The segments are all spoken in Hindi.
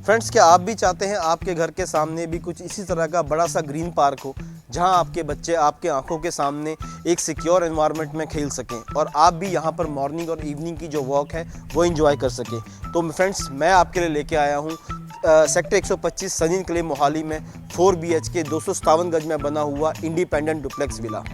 फ्रेंड्स, क्या आप भी चाहते हैं आपके घर के सामने भी कुछ इसी तरह का बड़ा सा ग्रीन पार्क हो, जहां आपके बच्चे आपके आंखों के सामने एक सिक्योर एनवायरनमेंट में खेल सकें और आप भी यहां पर मॉर्निंग और इवनिंग की जो वॉक है वो एंजॉय कर सकें। तो फ्रेंड्स, मैं आपके लिए लेके आया हूं सेक्टर 125 सनी एनक्लेव मोहाली में 4 BHK 257 गज में बना हुआ इंडिपेंडेंट डुप्लेक्स विला।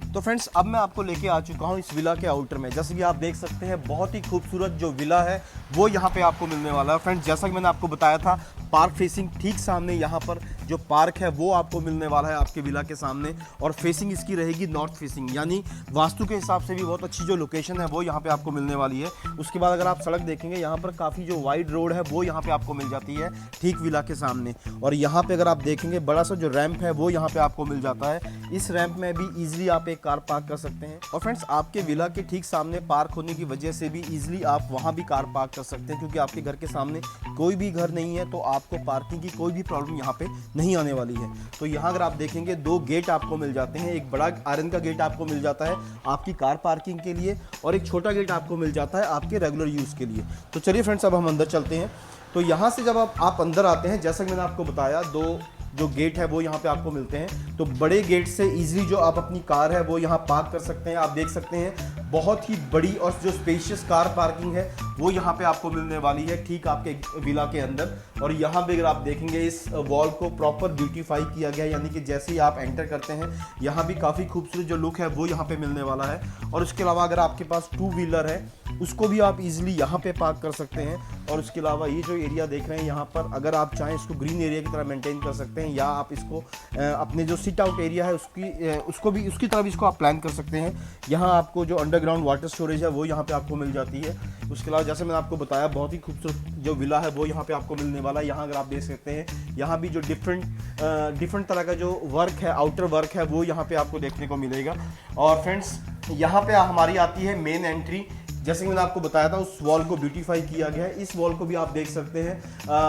तो फ्रेंड्स, अब मैं आपको लेके आ चुका हूँ इस विला के आउटर में। जैसे कि आप देख सकते हैं, बहुत ही खूबसूरत जो विला है वो यहाँ पे आपको मिलने वाला है। फ्रेंड्स, जैसा कि मैंने आपको बताया था, पार्क फेसिंग ठीक सामने यहाँ पर जो पार्क है वो आपको मिलने वाला है आपके विला के सामने, और फेसिंग इसकी रहेगी नॉर्थ फेसिंग, यानी वास्तु के हिसाब से भी बहुत अच्छी जो लोकेशन है वो यहाँ पे आपको मिलने वाली है। उसके बाद अगर आप सड़क देखेंगे, यहाँ पर काफ़ी जो वाइड रोड है वो यहाँ पे आपको मिल जाती है ठीक विला के सामने। और यहाँ पे अगर आप देखेंगे, बड़ा सा जो रैंप है वो यहाँ पे आपको मिल जाता है। इस रैंप में भी ईजिली आप एक कार पार्क कर सकते हैं। और फ्रेंड्स, आपके विला के ठीक सामने पार्क होने की वजह से भी ईजिली आप वहाँ भी कार पार्क कर सकते हैं, क्योंकि आपके घर के सामने कोई भी घर नहीं है, तो आपको पार्किंग की कोई भी प्रॉब्लम यहाँ पे नहीं आने वाली है। तो यहाँ अगर आप देखेंगे, 2 गेट आपको मिल जाते हैं। एक बड़ा आयरन का गेट आपको मिल जाता है आपकी कार पार्किंग के लिए, और एक छोटा गेट आपको मिल जाता है आपके रेगुलर यूज़ के लिए। तो चलिए फ्रेंड्स, अब हम अंदर चलते हैं। तो यहाँ से जब आप अंदर आते हैं, जैसा कि मैंने आपको बताया, 2 जो गेट है वो यहाँ पे आपको मिलते हैं। तो बड़े गेट से इजीली जो आप अपनी कार है वो यहाँ पार्क कर सकते हैं। आप देख सकते हैं, बहुत ही बड़ी और जो स्पेशियस कार पार्किंग है वो यहाँ पे आपको मिलने वाली है ठीक आपके विला के अंदर। और यहाँ पे अगर आप देखेंगे, इस वॉल को प्रॉपर ब्यूटीफाई किया गया है, यानी कि जैसे ही आप एंटर करते हैं यहाँ भी काफ़ी खूबसूरत जो लुक है वो यहाँ पे मिलने वाला है। और उसके अलावा अगर आपके पास 2 व्हीलर है, उसको भी आप इजीली यहाँ पे पार्क कर सकते हैं। और उसके अलावा ये जो एरिया देख रहे हैं यहाँ पर, अगर आप चाहें इसको ग्रीन एरिया की तरह मेंटेन कर सकते हैं, या आप इसको अपने जो सिट आउट एरिया है उसकी तरह भी इसको आप प्लान कर सकते हैं। यहाँ आपको जो अंडरग्राउंड वाटर स्टोरेज है वो यहाँ पे आपको मिल जाती है। उसके अलावा जैसे मैंने आपको बताया, बहुत ही खूबसूरत जो विला है वो यहाँ पे आपको मिलने वाला है। यहाँ अगर आप देख सकते हैं, यहाँ भी जो डिफरेंट तरह का जो वर्क है, आउटर वर्क है, वो यहाँ पे आपको देखने को मिलेगा। और फ्रेंड्स, यहाँ पे हमारी आती है मेन एंट्री। जैसे कि मैंने आपको बताया था, उस वॉल को ब्यूटीफाई किया गया है। इस वॉल को भी आप देख सकते हैं,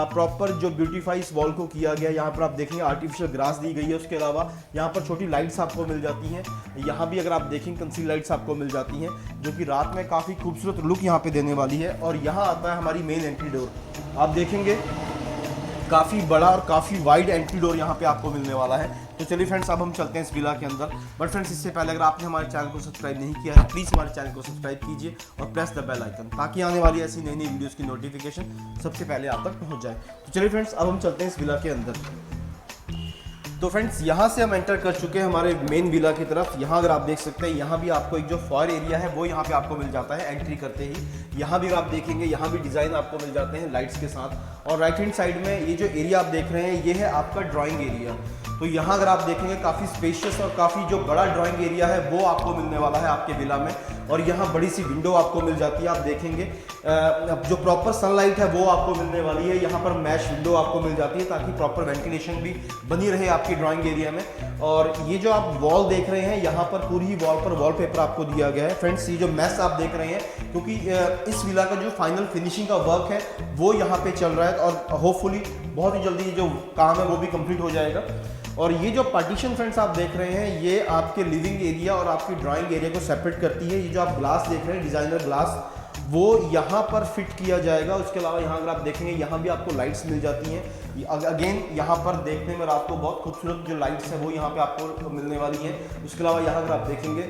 प्रॉपर जो ब्यूटीफाई इस वॉल को किया गया है। यहाँ पर आप देखेंगे आर्टिफिशियल ग्रास दी गई है। उसके अलावा यहाँ पर छोटी लाइट्स आपको मिल जाती हैं। यहाँ भी अगर आप देखेंगे, कंसील लाइट्स आपको मिल जाती हैं, जो कि रात में काफ़ी खूबसूरत लुक यहाँ पे देने वाली है। और यहाँ आता है हमारी मेन एंट्री डोर। आप देखेंगे, काफ़ी बड़ा और काफ़ी वाइड एंट्री डोर यहाँ पे आपको मिलने वाला है। तो चलिए फ्रेंड्स, अब हम चलते हैं इस विला के अंदर। बट फ्रेंड्स, इससे पहले अगर आपने हमारे चैनल को सब्सक्राइब नहीं किया है, प्लीज़ हमारे चैनल को सब्सक्राइब कीजिए और प्रेस द बेल आइकन, ताकि आने वाली ऐसी नई वीडियोस की नोटिफिकेशन सबसे पहले आप तक पहुँच जाए। तो चलिए फ्रेंड्स, अब हम चलते हैं इस विला के अंदर। तो फ्रेंड्स, यहाँ से हम एंटर कर चुके हैं हमारे मेन विला की तरफ। यहाँ अगर आप देख सकते हैं, यहाँ भी आपको एक जो फॉयर एरिया है वो यहाँ पे आपको मिल जाता है एंट्री करते ही। यहाँ भी आप देखेंगे, यहाँ भी डिज़ाइन आपको मिल जाते हैं लाइट्स के साथ। और राइट हैंड साइड में ये जो एरिया आप देख रहे हैं, ये है आपका ड्राइंग एरिया। तो यहाँ अगर आप देखेंगे, काफ़ी स्पेशियस और काफ़ी जो बड़ा ड्राइंग एरिया है वो आपको मिलने वाला है आपके विला में। और यहाँ बड़ी सी विंडो आपको मिल जाती है। आप देखेंगे, जो प्रॉपर सनलाइट है वो आपको मिलने वाली है। यहाँ पर मैश विंडो आपको मिल जाती है, ताकि प्रॉपर वेंटिलेशन भी बनी रहे आपकी ड्राइंग एरिया में। और ये जो आप वॉल देख रहे हैं, यहाँ पर पूरी ही वॉल पर वॉलपेपर आपको दिया गया है। फ्रेंड्स, ये जो मैस आप देख रहे हैं, क्योंकि इस विला का जो फाइनल फिनिशिंग का वर्क है वो यहाँ पे चल रहा है, और होपफुली बहुत ही जल्दी ये जो काम है वो भी कंप्लीट हो जाएगा। और ये जो पार्टीशन फ्रेंड्स आप देख रहे हैं, ये आपके लिविंग एरिया और आपकी ड्राइंग एरिया को सेपरेट करती है। ये जो आप ग्लास देख रहे हैं, डिजाइनर ग्लास, वो यहाँ पर फिट किया जाएगा। उसके अलावा यहाँ अगर आप देखेंगे यहाँ भी आपको लाइट्स मिल जाती हैं। अगेन यहाँ पर देखने में रात को बहुत खूबसूरत जो लाइट्स है वो यहाँ पे आपको मिलने वाली है। उसके अलावा यहाँ अगर आप देखेंगे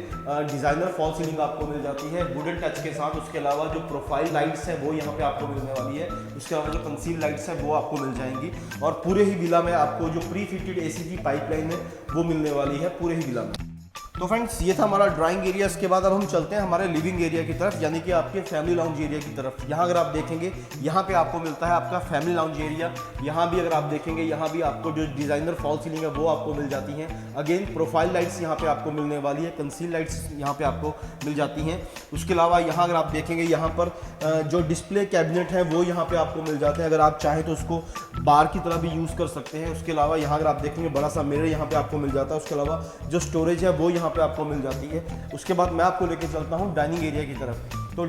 डिज़ाइनर फॉल सीलिंग आपको मिल जाती है वुडन टच के साथ। उसके अलावा जो प्रोफाइल लाइट्स है वो यहाँ पे आपको मिलने वाली है। उसके अलावा जो कंसील लाइट्स है वो आपको मिल जाएंगी और पूरे ही विला में आपको जो प्री फिटेड एसी की पाइपलाइन है वो मिलने वाली है पूरे ही विला में। तो फ्रेंड्स ये था हमारा ड्राइंग एरिया। इसके बाद अब हम चलते हैं हमारे लिविंग एरिया की तरफ, यानी कि आपके फैमिली लाउंज एरिया की तरफ। यहाँ अगर आप देखेंगे यहाँ पे आपको मिलता है आपका फैमिली लाउंज एरिया। यहाँ भी अगर आप देखेंगे यहाँ भी आपको जो डिज़ाइनर फॉल सीलिंग है वो आपको मिल जाती हैं। अगेन प्रोफाइल लाइट्स यहाँ पे आपको मिलने वाली है, कंसील लाइट्स यहाँ पे आपको मिल जाती हैं। उसके अलावा यहाँ अगर आप देखेंगे यहाँ पर जो डिस्प्ले कैबिनेट है वो यहाँ पे आपको मिल जाते हैं। अगर आप चाहें तो उसको बार की तरह भी यूज़ कर सकते हैं। उसके अलावा यहाँ अगर आप देखेंगे बड़ा सा मिरर यहाँ पे आपको मिल जाता है। उसके अलावा जो स्टोरेज है वो यहाँ पे आपको मिल जाती है। उसके बाद मैं आपको लेके चलता हूँ डाइनिंग एरिया की तरफ। तो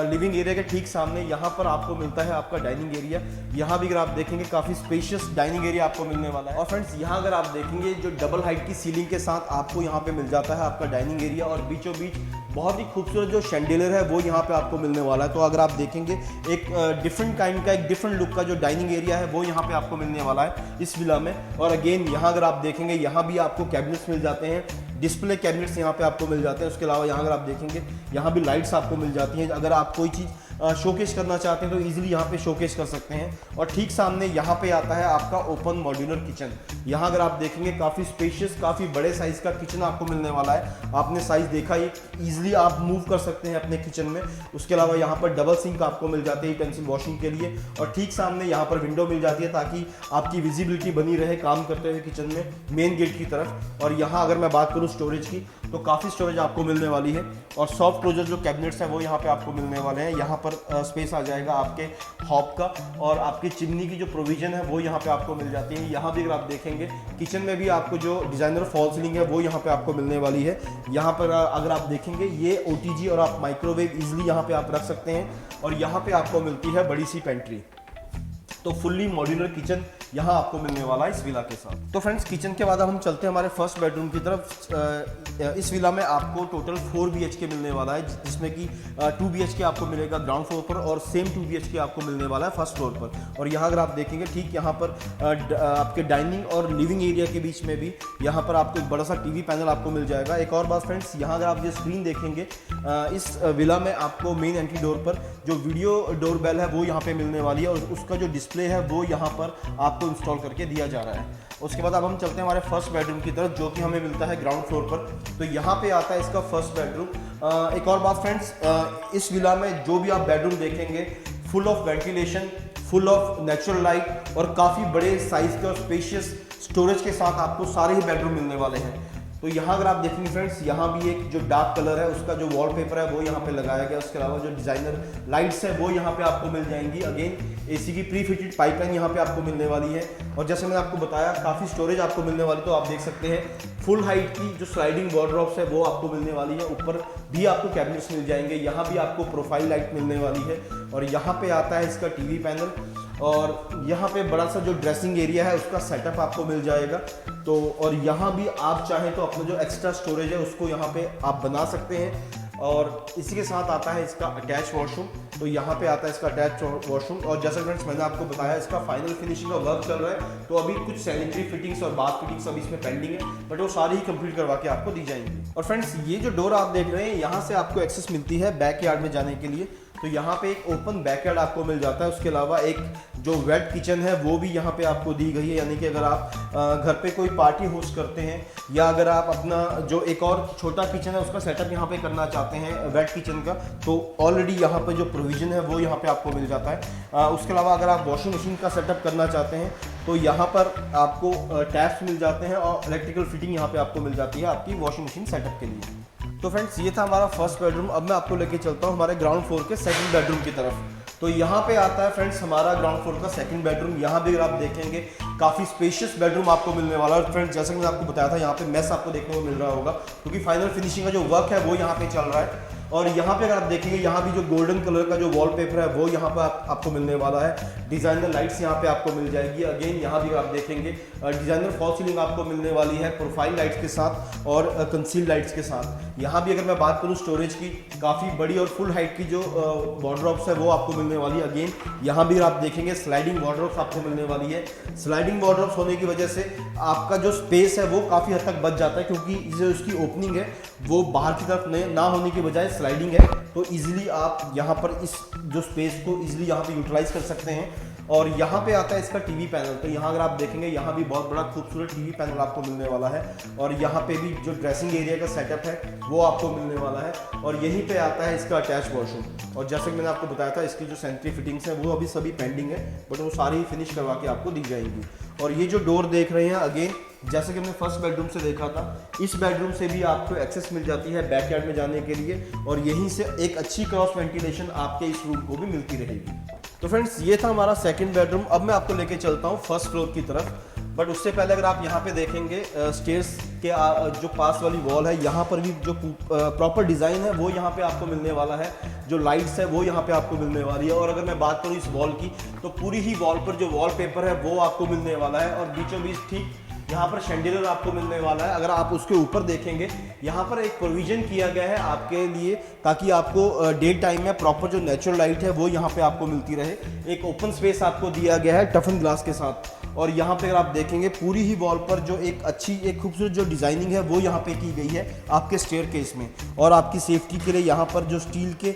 लिविंग एरिया के ठीक सामने यहाँ पर आपको मिलता है आपका डाइनिंग एरिया। यहाँ भी अगर आप देखेंगे काफ़ी स्पेशियस डाइनिंग एरिया आपको मिलने वाला है। और फ्रेंड्स यहाँ अगर आप देखेंगे जो डबल हाइट की सीलिंग के साथ आपको यहाँ पे मिल जाता है आपका डाइनिंग एरिया और बीचों बीच बहुत ही खूबसूरत जो शैंडिलियर है वो यहाँ पे आपको मिलने वाला है। तो अगर आप देखेंगे एक डिफरेंट काइंड का, एक डिफरेंट लुक का जो डाइनिंग एरिया है वो यहाँ पे आपको मिलने वाला है इस विला में। और अगेन यहाँ अगर आप देखेंगे यहाँ भी आपको कैबिनेट्स मिल जाते हैं, डिस्प्ले कैबिनेट्स यहाँ पे आपको मिल जाते हैं। उसके अलावा यहाँ अगर आप देखेंगे यहाँ भी लाइट्स आपको मिल जाती हैं। अगर आप कोई चीज़ शोकेस करना चाहते हैं तो इजीली यहाँ पे शोकेस कर सकते हैं। और ठीक सामने यहाँ पे आता है आपका ओपन मॉड्यूलर किचन। यहाँ अगर आप देखेंगे काफ़ी स्पेशियस, काफ़ी बड़े साइज़ का किचन आपको मिलने वाला है। आपने साइज़ देखा ही, ईजिली आप मूव कर सकते हैं अपने किचन में। उसके अलावा यहाँ पर डबल सिंक आपको मिल जाती है यूटेंसिल वॉशिंग के लिए। और ठीक सामने यहाँ पर विंडो मिल जाती है ताकि आपकी विजिबिलिटी बनी रहे काम करते हुए किचन में मेन गेट की तरफ। और यहाँ अगर मैं बात करूँ स्टोरेज की तो काफ़ी स्टोरेज आपको मिलने वाली है। और सॉफ्ट क्लोजर जो कैबिनेट्स हैं वो यहाँ पे आपको मिलने वाले हैं। यहाँ पर स्पेस आ जाएगा आपके हॉब का और आपकी चिमनी की जो प्रोविजन है वो यहाँ पे आपको मिल जाती है। यहाँ भी अगर आप देखेंगे किचन में भी आपको जो डिज़ाइनर फॉल सीलिंग है वो यहाँ पे आपको मिलने वाली है। यहाँ पर अगर आप देखेंगे ये OTG और आप माइक्रोवेव इजीली यहाँ पे आप रख सकते हैं। और यहाँ पे आपको मिलती है बड़ी सी पेंट्री। तो फुल्ली मॉड्यूलर किचन यहाँ आपको मिलने वाला है इस विला के साथ। तो फ्रेंड्स किचन के बाद हम चलते हैं हमारे फर्स्ट बेडरूम की तरफ। इस विला में आपको टोटल 4 BHK मिलने वाला है, जिसमें कि 2 BHK आपको मिलेगा ग्राउंड फ्लोर पर और सेम 2 BHK आपको मिलने वाला है फर्स्ट फ्लोर पर। और यहाँ अगर आप देखेंगे ठीक यहाँ पर आपके डाइनिंग और लिविंग एरिया के बीच में भी यहाँ पर आपको एक बड़ा सा TV पैनल आपको मिल जाएगा। एक और बात फ्रेंड्स, यहाँ अगर आप ये स्क्रीन देखेंगे इस विला में आपको मेन एंट्री डोर पर जो वीडियो डोर बेल है वो यहाँ पे मिलने वाली है और उसका जो डिस्प्ले है वो यहाँ पर आपको इंस्टॉल करके दिया जा रहा है। उसके बाद अब हम चलते हैं हमारे फर्स्ट बेडरूम की तरफ, जो कि हमें मिलता है ग्राउंड फ्लोर पर। तो यहाँ पे आता है इसका फर्स्ट बेडरूम। एक और बात फ्रेंड्स, इस विला में जो भी आप बेडरूम देखेंगे full of ventilation, full of natural light और काफ़ी बड़े साइज के और स्पेशियस स्टोरेज के साथ आपको सारे ही बेडरूम मिलने वाले हैं। तो यहाँ अगर आप देखेंगे फ्रेंड्स, यहाँ भी एक जो डार्क कलर है उसका जो वॉलपेपर है वो यहाँ पे लगाया गया। उसके अलावा जो डिज़ाइनर लाइट्स है वो यहाँ पे आपको मिल जाएंगी। अगेन एसी की प्री फिटेड पाइपलाइन यहाँ पे आपको मिलने वाली है। और जैसे मैंने आपको बताया काफ़ी स्टोरेज आपको मिलने वाली, तो आप देख सकते हैं फुल हाइट की जो स्लाइडिंग वार्डरोब्स है वो आपको मिलने वाली है। ऊपर भी आपको कैबिनेट्स मिल जाएंगे। यहाँ भी आपको प्रोफाइल लाइट मिलने वाली है। और यहाँ पे आता है इसका TV पैनल और यहाँ पे बड़ा सा जो ड्रेसिंग एरिया है उसका सेटअप आपको मिल जाएगा। तो और यहाँ भी आप चाहें तो अपना जो एक्स्ट्रा स्टोरेज है उसको यहाँ पे आप बना सकते हैं। और इसी के साथ आता है इसका अटैच वॉशरूम। तो यहाँ पे आता है इसका अटैच वॉशरूम। और जैसा फ्रेंड्स मैंने आपको बताया इसका फाइनल फिनिशिंग का वर्क चल रहा है, तो अभी कुछ सैनिटरी फिटिंग्स और बाथ फिटिंग्स अभी इसमें पेंडिंग है, बट वो सारी ही कंप्लीट करवा के आपको दी जाएंगी। और फ्रेंड्स ये जो डोर आप देख रहे हैं यहाँ से आपको एक्सेस मिलती है बैक यार्ड में जाने के लिए। तो यहाँ पे एक ओपन बैकयार्ड आपको मिल जाता है। उसके अलावा एक जो वेट किचन है वो भी यहाँ पे आपको दी गई है, यानी कि अगर आप घर पे कोई पार्टी होस्ट करते हैं या अगर आप अपना जो एक और छोटा किचन है उसका सेटअप यहाँ पे करना चाहते हैं वेट किचन का, तो ऑलरेडी यहाँ पे जो प्रोविज़न है वो यहाँ पे आपको मिल जाता है। उसके अलावा अगर आप वॉशिंग मशीन का सेटअप करना चाहते हैं तो यहाँ पर आपको टैप्स मिल जाते हैं और इलेक्ट्रिकल फिटिंग यहाँ पे आपको मिल जाती है आपकी वॉशिंग मशीन सेटअप के लिए। तो फ्रेंड्स ये था हमारा फर्स्ट बेडरूम। अब मैं आपको लेके चलता हूँ हमारे ग्राउंड फ्लोर के सेकंड बेडरूम की तरफ। तो यहाँ पे आता है फ्रेंड्स हमारा ग्राउंड फ्लोर का सेकंड बेडरूम। यहाँ भी अगर आप देखेंगे काफ़ी स्पेशियस बेडरूम आपको मिलने वाला है। फ्रेंड्स जैसे कि मैंने आपको बताया था यहाँ पे मेस आपको देखने को मिल रहा होगा, क्योंकि फाइनल फिनिशिंग का जो वर्क है वो यहाँ पे चल रहा है। और यहाँ पे अगर आप देखेंगे यहाँ भी जो गोल्डन कलर का जो वॉलपेपर है वो यहाँ पे आपको मिलने वाला है। डिजाइनर लाइट्स यहाँ पे आपको मिल जाएगी। अगेन यहाँ भी आप देखेंगे डिजाइनर फॉल सीलिंग आपको मिलने वाली है प्रोफाइल लाइट्स के साथ और कंसील लाइट्स के साथ। यहाँ भी अगर मैं बात करूँ स्टोरेज की, काफ़ी बड़ी और फुल हाइट की जो वार्डरोब्स है वो आपको मिलने वाली है। अगेन यहाँ भी आप देखेंगे स्लाइडिंग वार्डरोब्स आपको मिलने वाली है। स्लाइडिंग वार्डरोब्स होने की वजह से आपका जो स्पेस है वो काफ़ी हद तक बच जाता है, क्योंकि जो उसकी ओपनिंग है वो बाहर की तरफ ना होने की बजाय स्लाइडिंग है, तो इजीली आप यहाँ पर इस जो स्पेस को इजीली यहाँ पे यूटिलाइज कर सकते हैं। और यहाँ पे आता है इसका टीवी पैनल। तो यहाँ अगर आप देखेंगे यहाँ भी बहुत बड़ा खूबसूरत टीवी पैनल आपको मिलने वाला है। और यहाँ पे भी जो ड्रेसिंग एरिया का सेटअप है वो आपको मिलने वाला है। और यहीं पे आता है इसका अटैच वॉशरूम। और जैसे कि मैंने आपको बताया था इसकी जो सैनिटरी फिटिंग्स हैं वो अभी सभी पेंडिंग है, बट वो सारी फिनिश करवा के आपको दी जाएंगी। और ये जो डोर देख रहे हैं अगेन जैसे कि हमने फर्स्ट बेडरूम से देखा था, इस बेडरूम से भी आपको एक्सेस मिल जाती है बैकयार्ड में जाने के लिए, और यहीं से एक अच्छी क्रॉस वेंटिलेशन आपके इस रूम को भी मिलती रहेगी। तो फ्रेंड्स ये था हमारा सेकंड बेडरूम। अब मैं आपको लेके चलता हूँ फर्स्ट फ्लोर की तरफ, बट उससे पहले अगर आप यहाँ पे देखेंगे स्टेयर्स के जो पास वाली वॉल है यहाँ पर भी जो प्रॉपर डिज़ाइन है वो यहाँ पे आपको मिलने वाला है। जो लाइट्स है वो यहाँ पे आपको मिलने वाली है। और अगर मैं बात करूँ इस वॉल की, तो पूरी ही वॉल पर जो वॉलपेपर है वो आपको मिलने वाला है। और बीचों बीच ठीक यहाँ पर शैंडिलियर आपको मिलने वाला है। अगर आप उसके ऊपर देखेंगे यहाँ पर एक प्रोविजन किया गया है आपके लिए, ताकि आपको डे टाइम में प्रॉपर जो नेचुरल लाइट है वो यहाँ पे आपको मिलती रहे। एक ओपन स्पेस आपको दिया गया है टफन ग्लास के साथ। और यहाँ पे अगर आप देखेंगे पूरी ही वॉल पर जो एक खूबसूरत जो डिज़ाइनिंग है वो यहाँ पे की गई है आपके स्टेयरकेस में। और आपकी सेफ्टी के लिए यहाँ पर जो स्टील के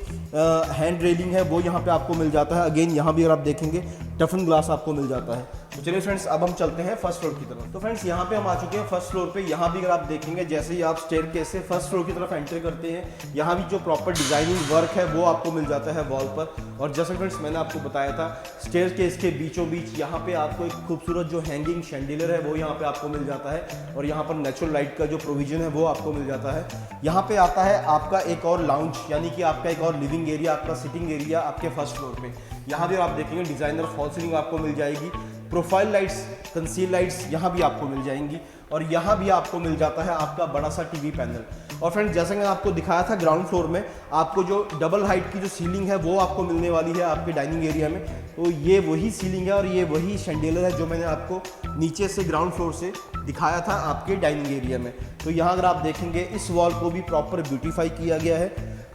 हैंड रेलिंग है वो यहाँ पे आपको मिल जाता है। अगेन यहाँ भी अगर आप देखेंगे टफन ग्लास आपको मिल जाता है। तो चलिए फ्रेंड्स अब हम चलते हैं फर्स्ट फ्लोर की तरफ। तो फ्रेंड्स यहाँ पे हम आ चुके हैं फर्स्ट फ्लोर पे। यहाँ भी अगर आप देखेंगे जैसे ही आप स्टेयरकेस से फर्स्ट फ्लोर की तरफ एंटर करते हैं, यहाँ भी जो प्रॉपर डिजाइनिंग वर्क है वो आपको मिल जाता है वॉल पर। और जैसे फ्रेंड्स मैंने आपको बताया था स्टेयरकेस के बीचों बीच यहाँ पे आपको एक खूबसूरत जो हैंगिंग शैंडिलियर है वो यहाँ पे आपको मिल जाता है। और यहाँ पर नेचुरल लाइट का जो प्रोविजन है वो आपको मिल जाता है। यहाँ पे आता है आपका एक और लाउंज, यानी कि आपका एक और लिविंग एरिया, आपका सिटिंग एरिया आपके फर्स्ट फ्लोर पे। यहाँ भी आप देखेंगे डिजाइनर फॉल सीलिंग आपको मिल जाएगी। प्रोफाइल लाइट्स, कंसील लाइट्स यहाँ भी आपको मिल जाएंगी। और यहाँ भी आपको मिल जाता है आपका बड़ा सा टीवी पैनल। और फ्रेंड्स जैसे मैंने आपको दिखाया था ग्राउंड फ्लोर में आपको जो डबल हाइट की जो सीलिंग है वो आपको मिलने वाली है आपके डाइनिंग एरिया में। तो ये वही सीलिंग है और ये वही शैंडिलियर है जो मैंने आपको नीचे से ग्राउंड फ्लोर से दिखाया था आपके डाइनिंग एरिया में। तो यहाँ अगर आप देखेंगे इस वॉल को भी प्रॉपर ब्यूटीफाई किया गया है।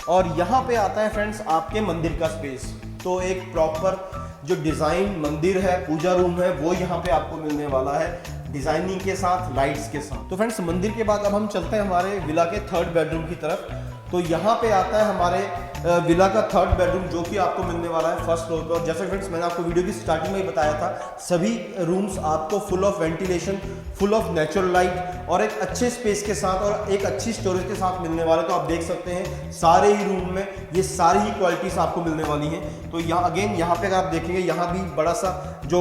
और यहाँ पे आता है फ्रेंड्स आपके मंदिर का स्पेस। तो एक प्रॉपर जो डिज़ाइन मंदिर है, पूजा रूम है, वो यहाँ पे आपको मिलने वाला है डिजाइनिंग के साथ, लाइट्स के साथ। तो फ्रेंड्स मंदिर के बाद अब हम चलते हैं हमारे विला के थर्ड बेडरूम की तरफ। तो यहाँ पे आता है हमारे विला का थर्ड बेडरूम जो कि आपको मिलने वाला है फर्स्ट फ्लोर पर। और जैसे फ्रेंड्स मैंने आपको वीडियो की स्टार्टिंग में ही बताया था, सभी रूम्स आपको full of ventilation, full of natural light और एक अच्छे स्पेस के साथ और एक अच्छी स्टोरेज के साथ मिलने वाले। तो आप देख सकते हैं सारे ही रूम में ये सारी ही क्वालिटीज आपको मिलने वाली हैं। तो यहाँ अगेन यहाँ पे अगर आप देखेंगे यहाँ भी बड़ा सा जो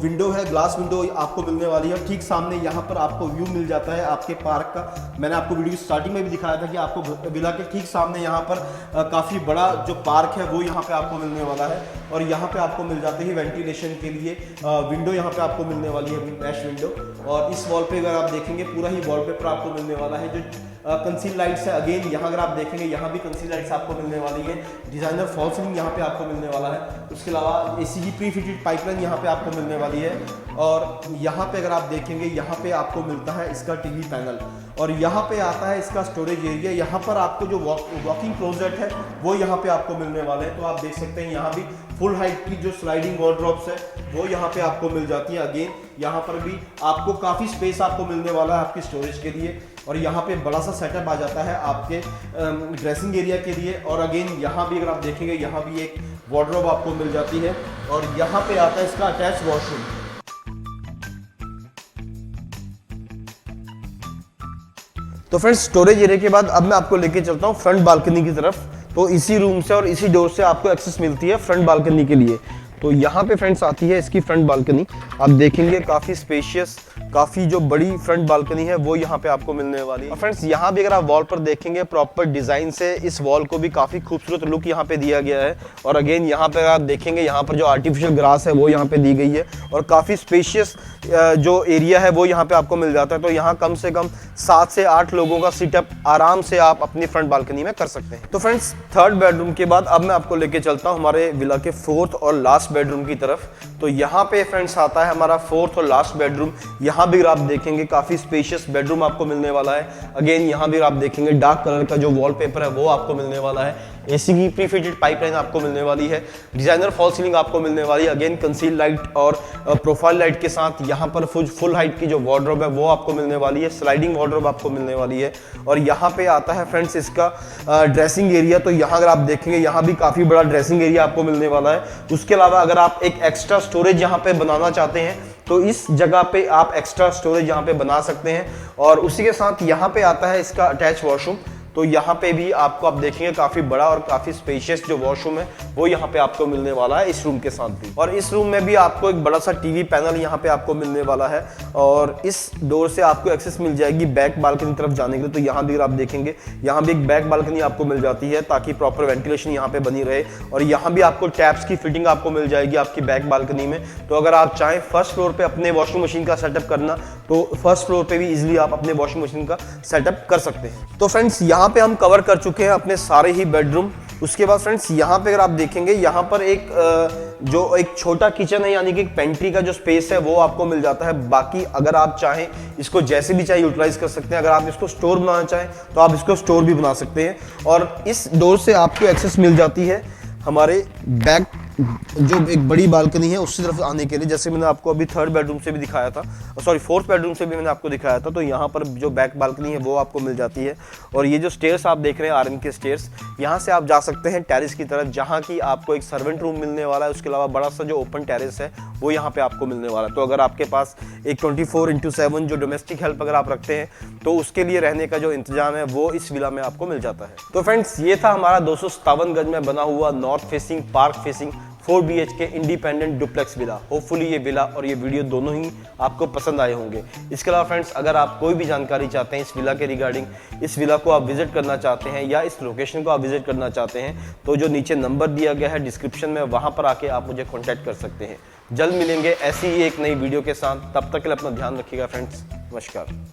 विंडो है, ग्लास विंडो आपको मिलने वाली है। ठीक सामने यहाँ पर आपको व्यू मिल जाता है आपके पार्क का। मैंने आपको वीडियो की स्टार्टिंग में भी दिखाया था कि आपको विला के ठीक सामने यहाँ पर काफ़ी बड़ा जो पार्क है वो यहाँ पे आपको मिलने वाला है। और यहाँ पे आपको मिल जाते हैं वेंटिलेशन के लिए विंडो, यहाँ पे आपको मिलने वाली है मैश विंडो। और इस वॉल पे अगर आप देखेंगे पूरा ही वॉलपेपर आपको मिलने वाला है। जो कंसील लाइट्स है अगेन यहाँ अगर आप देखेंगे यहाँ भी कंसील लाइट्स आपको मिलने वाली है। डिजाइनर फॉल सीलिंग यहाँ पे आपको मिलने वाला है। उसके अलावा एसी की प्री फिटेड पाइपलाइन यहाँ पे आपको मिलने वाली है। और यहाँ पे अगर आप देखेंगे यहाँ पे आपको मिलता है इसका टीवी पैनल। और यहाँ पे आता है इसका स्टोरेज एरिया। यहाँ पर आपको जो वॉकिंग क्लोजेट है वो यहाँ पे आपको मिलने वाले हैं। तो आप देख सकते हैं यहाँ भी फुल हाइट की जो स्लाइडिंग वार्डरोब्स है वो यहाँ पे आपको मिल जाती है। अगेन यहाँ पर भी आपको काफ़ी स्पेस आपको मिलने वाला है आपकी स्टोरेज के लिए। और यहाँ पे बड़ा सा सेटअप आ जाता है आपके ड्रेसिंग एरिया के लिए। और अगेन यहाँ भी अगर आप देखेंगे यहाँ भी एक वार्डरोब आपको मिल जाती है। और यहाँ पे आता है इसका अटैच वॉशरूम। तो फ्रेंड्स स्टोरेज एरिया के बाद अब मैं आपको लेके चलता हूँ फ्रंट बालकनी की तरफ। तो इसी रूम से और इसी डोर से आपको एक्सेस मिलती है फ्रंट बालकनी के लिए। तो यहाँ पे फ्रेंड्स आती है इसकी फ्रंट बालकनी। आप देखेंगे काफ़ी स्पेशियस, काफ़ी जो बड़ी फ्रंट बालकनी है वो यहाँ पे आपको मिलने वाली है। और फ्रेंड्स यहाँ भी अगर आप वॉल पर देखेंगे प्रॉपर डिज़ाइन से इस वॉल को भी काफ़ी खूबसूरत लुक यहाँ पे दिया गया है। और अगेन यहाँ पे आप देखेंगे यहाँ पर जो आर्टिफिशियल ग्रास है वो यहाँ पे दी गई है और काफ़ी स्पेशियस जो एरिया है वो यहाँ पे आपको मिल जाता है। तो यहाँ कम से कम 7 से 8 लोगों का सीटअप आराम से आप अपनी फ्रंट बालकनी में कर सकते हैं। तो फ्रेंड्स थर्ड बेडरूम के बाद अब मैं आपको लेके चलता हूँ हमारे विला के फोर्थ और लास्ट बेडरूम की तरफ। तो यहाँ पे फ्रेंड्स आता है हमारा फोर्थ और लास्ट बेडरूम। यहाँ भी आप देखेंगे काफ़ी स्पेशियस बेडरूम आपको मिलने वाला है। अगेन यहाँ भी आप देखेंगे डार्क कलर का जो वॉलपेपर है वो आपको मिलने वाला है। एसी की प्रीफिटेड पाइपलाइन आपको मिलने वाली है। डिजाइनर फॉल सीलिंग आपको मिलने वाली है। अगेन कंसील लाइट और प्रोफाइल लाइट के साथ यहाँ पर फुल हाइट की जो वार्डरोब है वो आपको मिलने वाली है। स्लाइडिंग वार्डरोब आपको मिलने वाली है। और यहाँ पे आता है फ्रेंड्स इसका ड्रेसिंग एरिया। तो यहाँ अगर आप देखेंगे यहाँ भी काफ़ी बड़ा ड्रेसिंग एरिया आपको मिलने वाला है। उसके अलावा अगर आप एक एक्स्ट्रा स्टोरेज यहाँ पे बनाना चाहते हैं तो इस जगह पे आप एक्स्ट्रा स्टोरेज यहाँ पे बना सकते हैं। और उसी के साथ यहाँ पे आता है इसका अटैच वॉशरूम। तो यहाँ पे भी आपको आप देखेंगे काफ़ी बड़ा और काफ़ी स्पेशियस जो वॉशरूम है वो यहाँ पे आपको मिलने वाला है इस रूम के साथ भी। और इस रूम में भी आपको एक बड़ा सा टीवी पैनल यहाँ पे आपको मिलने वाला है। और इस डोर से आपको एक्सेस मिल जाएगी बैक बालकनी तरफ जाने के लिए। तो यहाँ भी आप देखेंगे यहाँ भी एक बैक बालकनी आपको मिल जाती है ताकि प्रॉपर वेंटिलेशन यहाँ पे बनी रहे। और यहाँ भी आपको टैप्स की फिटिंग आपको मिल जाएगी आपकी बैक बालकनी में। तो अगर आप चाहें फर्स्ट फ्लोर पे अपने वॉशिंग मशीन का सेटअप करना तो फर्स्ट फ्लोर पे भी इजीली आप अपने वॉशिंग मशीन का सेटअप कर सकते हैं। तो फ्रेंड्स यहाँ पे हम कवर कर चुके हैं अपने सारे ही बेडरूम। उसके बाद फ्रेंड्स यहाँ पे अगर आप देखेंगे यहाँ पर एक छोटा किचन है यानी कि एक पेंट्री का जो स्पेस है वो आपको मिल जाता है। बाकी अगर आप चाहें इसको जैसे भी चाहे यूटिलाइज कर सकते हैं। अगर आप इसको स्टोर बनाना चाहें तो आप इसको स्टोर भी बना सकते हैं। और इस डोर से आपको एक्सेस मिल जाती है हमारे बैक जो एक बड़ी बालकनी है उसकी तरफ आने के लिए। जैसे मैंने आपको अभी थर्ड बेडरूम से भी दिखाया था, सॉरी फोर्थ बेडरूम से भी मैंने आपको दिखाया था। तो यहाँ पर जो बैक बालकनी है वो आपको मिल जाती है। और ये जो स्टेयर्स आप देख रहे हैं आर्यन के स्टेयर्स, यहाँ से आप जा सकते हैं टेरेस की तरफ जहाँ की आपको एक सर्वेंट रूम मिलने वाला है। उसके अलावा बड़ा सा जो ओपन टेरेस है वो यहाँ पे आपको मिलने वाला है। तो अगर आपके पास एक 24/7 जो डोमेस्टिक हेल्प अगर आप रखते हैं तो उसके लिए रहने का जो इंतजाम है वो इस विला में आपको मिल जाता है। तो फ्रेंड्स ये था हमारा 257 गज में बना हुआ north facing park facing 4 BHK independent duplex villa. Hopefully ये विला और ये वीडियो दोनों ही आपको पसंद आए होंगे। इसके अलावा फ्रेंड्स अगर आप कोई भी जानकारी चाहते हैं इस विला के रिगार्डिंग, इस विला को आप विजिट करना चाहते हैं या इस लोकेशन को आप विजिट करना चाहते हैं तो जो नीचे नंबर दिया गया है डिस्क्रिप्शन में वहां पर आके आप मुझे कॉन्टैक्ट कर सकते हैं। जल्द मिलेंगे ऐसी ही एक नई वीडियो के साथ। तब तक के लिए अपना ध्यान रखिएगा फ्रेंड्स। नमस्कार।